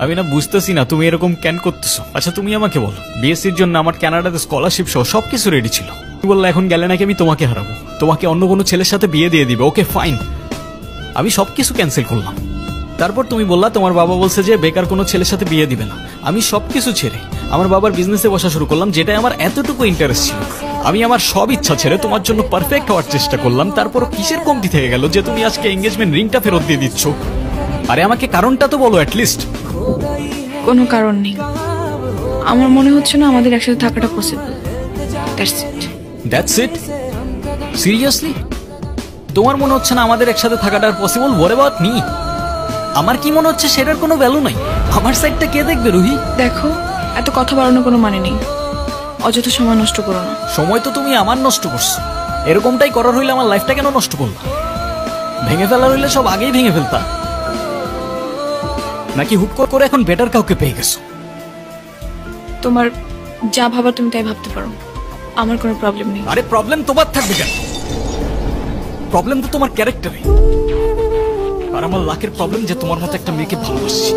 আমি না বুঝতেছি না তুমি এরকম কেন করতেছো। আচ্ছা তুমি আমাকে বলো, বিএসসির জন্য আমার কানাডাতে স্কলারশিপ সহ সবকিছু রেডি ছিল, তুমি বললে এখন গেলে নাকি আমি তোমাকে হারাবো, তোমাকে অন্য কোনো ছেলের সাথে বিয়ে দিয়ে দিবে। ওকে ফাইন, আমি সবকিছু ক্যান্সেল করলাম। তারপর তুমি বললা তোমার বাবা বলছে যে বেকার কোনো ছেলের সাথে বিয়ে দিবে না। আমি সবকিছু ছেড়ে আমার বাবার বিজনেসে বসা শুরু করলাম, যেটাই আমার এতটুকু ইন্টারেস্ট ছিল। আমি আমার সব ইচ্ছা ছেড়ে তোমার জন্য পারফেক্ট হওয়ার চেষ্টা করলাম। তারপর কিসের কমতি থেকে গেল যে তুমি আজকে এঙ্গেজমেন্ট রিংটা ফেরত দিয়ে দিচ্ছ? আরে আমাকে কারণটা তো বলো অ্যাটলিস্ট। কোনো কারণ নেই, আমার মনে হচ্ছে না আমাদের একসাথে থাকাটা পসিবল। That's it? সিরিয়াসলি তোমার মনে হচ্ছে না আমাদের একসাথে থাকাটা পসিবল? What about me? আমার কি মনে হচ্ছে সেটার কোনো ভ্যালু নাই? আমার সাইডটা কে দেখবে রুহি? দেখো, এত কথা বাড়ানোর কোনো মানে নেই, অযথা সময় নষ্ট করো না। সময় তো তুমি আমার নষ্ট করছো। এরকমটাই করার হইলে আমার লাইফটা কেন নষ্ট করলা? ভেঙে ফেলার হইলে সব আগেই ভেঙে ফেলতা, নাকি হুট করে এখন বেটার কাউকে পেয়ে গেছো? তোমার যা ভাবার তুমি তাই ভাবতে পারো, আমার কোনো প্রবলেম নেই। আরে প্রবলেম তোমার থাকবে কেন? প্রবলেম তো তোমার ক্যারেক্টারে। আর আমার লাকের প্রবলেম যে তোমার মতো একটা মেয়েকে ভালোবাসছি।